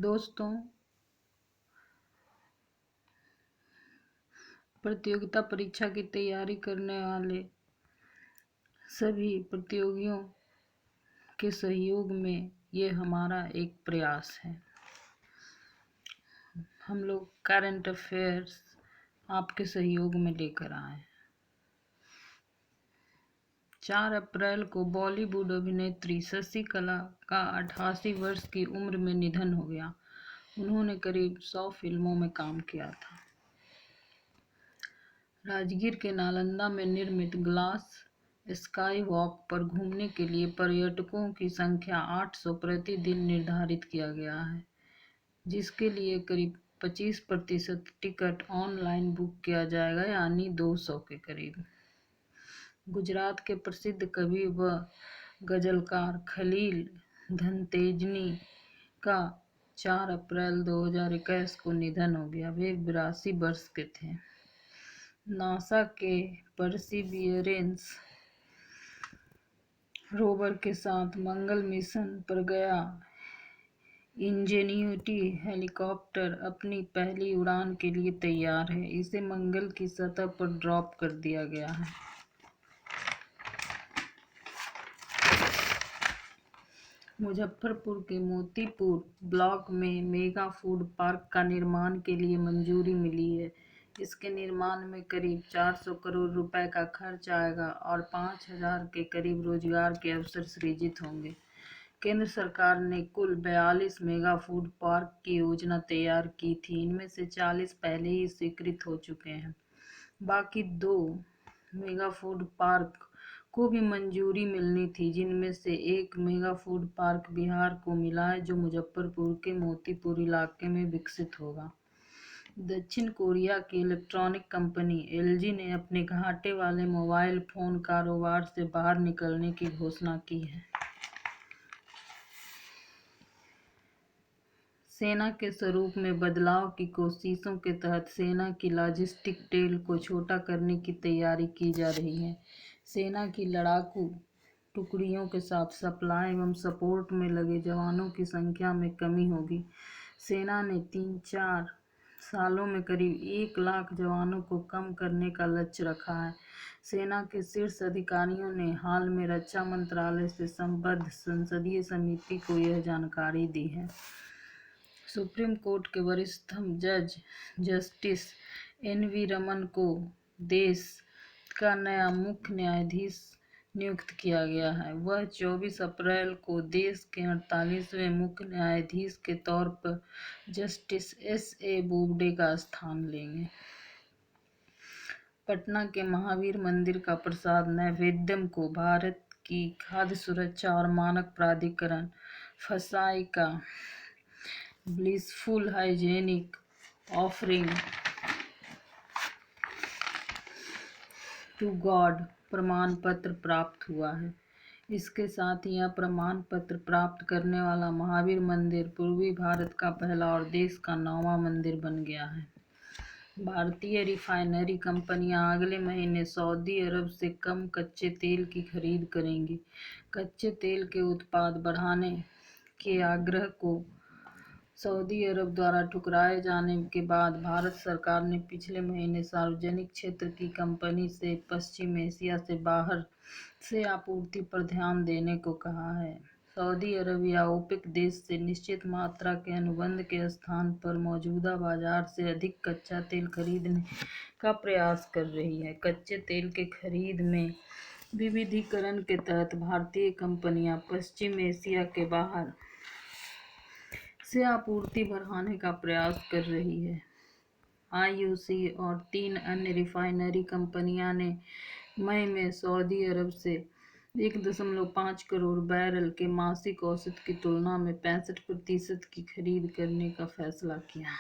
दोस्तों, प्रतियोगिता परीक्षा की तैयारी करने वाले सभी प्रतियोगियों के सहयोग में ये हमारा एक प्रयास है। हम लोग करंट अफेयर्स आपके सहयोग में लेकर आए। 4 अप्रैल को बॉलीवुड अभिनेत्री शशि कला का 88 वर्ष की उम्र में निधन हो गया। उन्होंने करीब 100 फिल्मों में काम किया था। राजगीर के नालंदा में निर्मित ग्लास स्काई वॉक पर घूमने के लिए पर्यटकों की संख्या 800 प्रतिदिन निर्धारित किया गया है, जिसके लिए करीब 25% टिकट ऑनलाइन बुक किया जाएगा, यानी 200 के करीब। गुजरात के प्रसिद्ध कवि व गजलकार खलील धनतेजनी का 4 अप्रैल 2021 को निधन हो गया। वे 82 वर्ष के थे। नासा के परसिवियरेंस रोवर के साथ मंगल मिशन पर गया इंजेन्युटी हेलीकॉप्टर अपनी पहली उड़ान के लिए तैयार है। इसे मंगल की सतह पर ड्रॉप कर दिया गया है। मुजफ्फरपुर के मोतीपुर ब्लॉक में मेगा फूड पार्क का निर्माण के लिए मंजूरी मिली है। इसके निर्माण में करीब 400 करोड़ रुपए का खर्च आएगा और 5000 के करीब रोजगार के अवसर सृजित होंगे। केंद्र सरकार ने कुल 42 मेगा फूड पार्क की योजना तैयार की थी। इनमें से 40 पहले ही स्वीकृत हो चुके हैं। बाकी 2 मेगा फूड पार्क को भी मंजूरी मिलनी थी, जिनमें से एक मेगा फूड पार्क बिहार को मिला है, जो मुजफ्फरपुर के मोतीपुर इलाके में विकसित होगा। दक्षिण कोरिया की इलेक्ट्रॉनिक कंपनी LG ने अपने घाटे वाले मोबाइल फोन कारोबार से बाहर निकलने की घोषणा की है। सेना के स्वरूप में बदलाव की कोशिशों के तहत सेना की लॉजिस्टिक टेल को छोटा करने की तैयारी की जा रही है। सेना की लड़ाकू टुकड़ियों के साथ सप्लाई एवं सपोर्ट में लगे जवानों की संख्या में कमी होगी। सेना ने 3-4 सालों में करीब 1 लाख जवानों को कम करने का लक्ष्य रखा है। सेना के शीर्ष अधिकारियों ने हाल में रक्षा मंत्रालय से संबद्ध संसदीय समिति को यह जानकारी दी है। सुप्रीम कोर्ट के वरिष्ठतम जज जस्टिस NV रमन को देश का नया मुख्य न्यायाधीश नियुक्त किया गया है। वह 24 अप्रैल को देश के 48वें मुख्य न्यायाधीश के तौर पर जस्टिस SA बोबडे का स्थान लेंगे। पटना के महावीर मंदिर का प्रसाद नैवेद्यम को भारत की खाद्य सुरक्षा और मानक प्राधिकरण FSSAI का blissful hygienic offering to God प्रमाण पत्र प्राप्त हुआ है। इसके साथ ही यह प्रमाण पत्र प्राप्त करने वाला महावीर मंदिर पूर्वी भारत का पहला और देश का 9वां मंदिर बन गया है। भारतीय रिफाइनरी कंपनियां अगले महीने सऊदी अरब से कम कच्चे तेल की खरीद करेंगी। कच्चे तेल के उत्पाद बढ़ाने के आग्रह को सऊदी अरब द्वारा ठुकराए जाने के बाद भारत सरकार ने पिछले महीने सार्वजनिक क्षेत्र की कंपनी से पश्चिम एशिया से बाहर से आपूर्ति पर ध्यान देने को कहा है। सऊदी अरब या ओपेक देश से निश्चित मात्रा के अनुबंध के स्थान पर मौजूदा बाजार से अधिक कच्चा तेल खरीदने का प्रयास कर रही है। कच्चे तेल के खरीद में विविधीकरण के तहत भारतीय कंपनियां पश्चिम एशिया के बाहर से आपूर्ति बढ़ाने का प्रयास कर रही है। IOC और 3 अन्य रिफाइनरी कंपनियां ने मई में सऊदी अरब से 1.5 करोड़ बैरल के मासिक औसत की तुलना में 65% की खरीद करने का फैसला किया।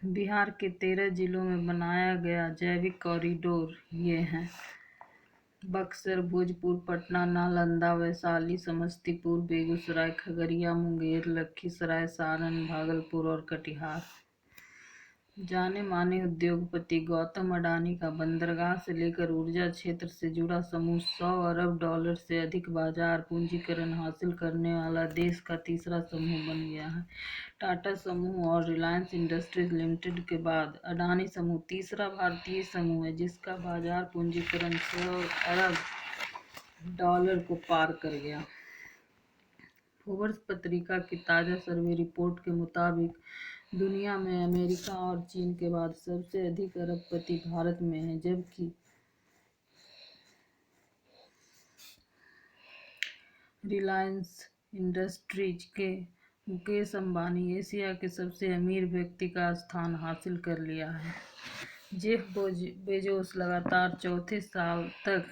बिहार के 13 जिलों में बनाया गया जैविक कॉरिडोर ये हैं: बक्सर, भोजपुर, पटना, नालंदा, वैशाली, समस्तीपुर, बेगूसराय, खगड़िया, मुंगेर, लखीसराय, सारण, भागलपुर और कटिहार। जाने माने उद्योगपति गौतम अडानी का बंदरगाह से लेकर ऊर्जा क्षेत्र से जुड़ा समूह $100 अरब से अधिक बाजार पूंजीकरण हासिल करने वाला देश का तीसरा समूह बन गया है। टाटा समूह और रिलायंस इंडस्ट्रीज लिमिटेड के बाद अडानी समूह तीसरा भारतीय समूह है जिसका बाजार पूंजीकरण $100 अरब को पार कर गया। फोर्ब्स पत्रिका की ताज़ा सर्वे रिपोर्ट के मुताबिक दुनिया में अमेरिका और चीन के बाद सबसे अधिक अरबपति भारत में हैं, जबकि रिलायंस इंडस्ट्रीज के मुकेश अंबानी एशिया के सबसे अमीर व्यक्ति का स्थान हासिल कर लिया है। जेफ बेजोस लगातार चौथे साल तक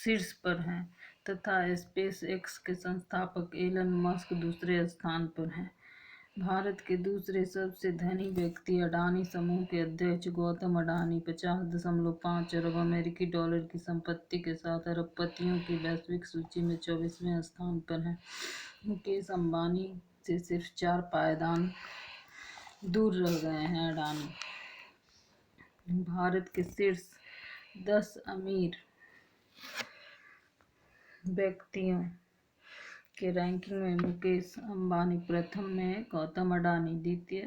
शीर्ष पर हैं तथा स्पेस एक्स के संस्थापक एलन मस्क दूसरे स्थान पर हैं। भारत के दूसरे सबसे धनी व्यक्ति अडानी समूह के अध्यक्ष गौतम अडानी 50.5 अरब अमेरिकी डॉलर की संपत्ति के साथ अरबपतियों की वैश्विक सूची में 24वें स्थान पर हैं। मुकेश अंबानी से सिर्फ 4 पायदान दूर रह गए हैं अडानी। भारत के शीर्ष 10 अमीर व्यक्तियों के रैंकिंग में मुकेश अंबानी प्रथम में, गौतम अडानी द्वितीय,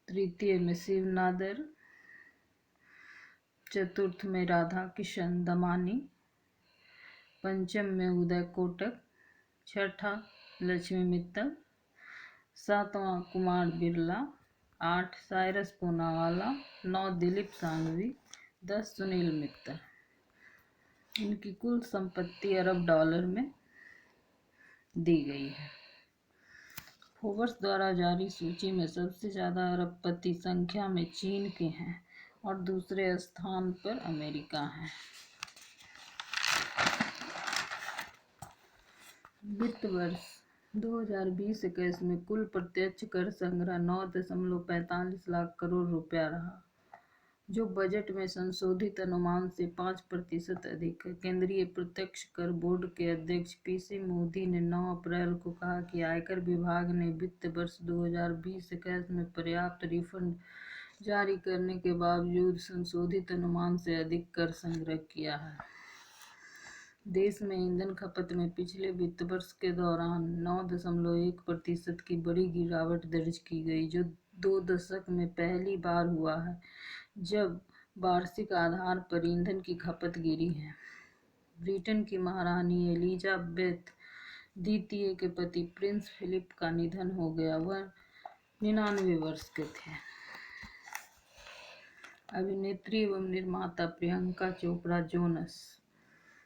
तृतीय में शिव नादर, चतुर्थ में राधा किशन दमानी, पंचम में उदय कोटक, छठा लक्ष्मी मित्तल, सातवां कुमार बिरला, 8 साइरस पूनावाला, 9 दिलीप सांघवी, 10 सुनील मित्तल। इनकी कुल संपत्ति अरब डॉलर में दी गई है। फोर्ब्स द्वारा जारी सूची में सबसे ज़्यादा अरबपति संख्या में चीन के हैं और दूसरे स्थान पर अमेरिका है। वित्त वर्ष 2020-21 में कुल प्रत्यक्ष कर संग्रह 9.45 लाख करोड़ रुपया रहा, जो बजट में संशोधित अनुमान से 5% अधिक है। केंद्रीय प्रत्यक्ष कर बोर्ड के अध्यक्ष पीसी मोदी ने 9 अप्रैल को कहा कि आयकर विभाग ने वित्त वर्ष 2020-21 में पर्याप्त रिफंड जारी करने के बावजूद संशोधित अनुमान से अधिक कर संग्रह किया है। देश में ईंधन खपत में पिछले वित्त वर्ष के दौरान 9.1% की बड़ी गिरावट दर्ज की गई, जो 2 दशक में पहली बार हुआ है जब वार्षिक आधार पर ईंधन की खपत गिरी है। ब्रिटेन की महारानी एलिजाबेथ द्वितीय के पति प्रिंस फिलिप का निधन हो गया। वह 99 वर्ष के थे। अभिनेत्री एवं निर्माता प्रियंका चोपड़ा जोनस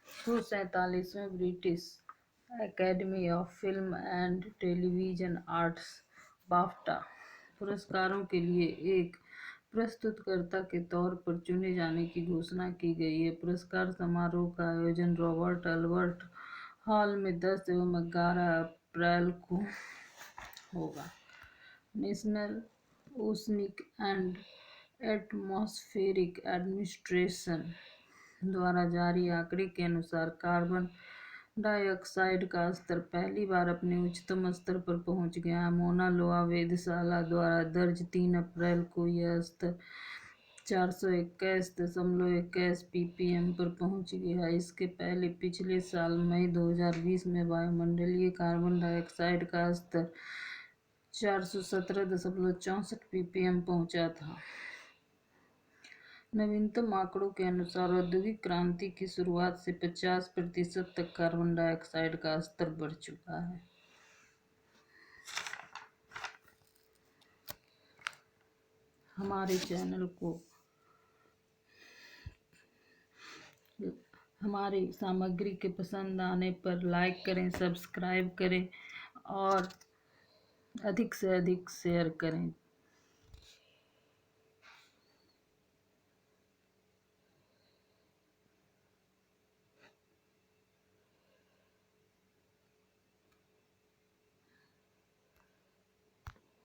147वें British Academy of Film and Television Arts BAFTA पुरस्कारों के लिए एक प्रस्तुतकर्ता के तौर पर चुने जाने की घोषणा की गई है। पुरस्कार समारोह का आयोजन रॉबर्ट अल्बर्ट हॉल में 10 एवं 11 अप्रैल को होगा। National oceanic and atmospheric administration द्वारा जारी आंकड़े के अनुसार कार्बन डाइऑक्साइड का स्तर पहली बार अपने उच्चतम स्तर पर पहुंच गया है। मोना लोआ वेधशाला द्वारा दर्ज 3 अप्रैल को यह स्तर 421.21 ppm पर पहुंच गया। इसके पहले पिछले साल मई 2020 में वायुमंडलीय कार्बन डाइऑक्साइड का स्तर 417.64 ppm पहुंचा था। नवीनतम आंकड़ों के अनुसार औद्योगिक क्रांति की शुरुआत से 50% तक कार्बन डाइऑक्साइड का स्तर बढ़ चुका है। हमारी सामग्री के पसंद आने पर लाइक करें, सब्सक्राइब करें और अधिक से अधिक शेयर करें।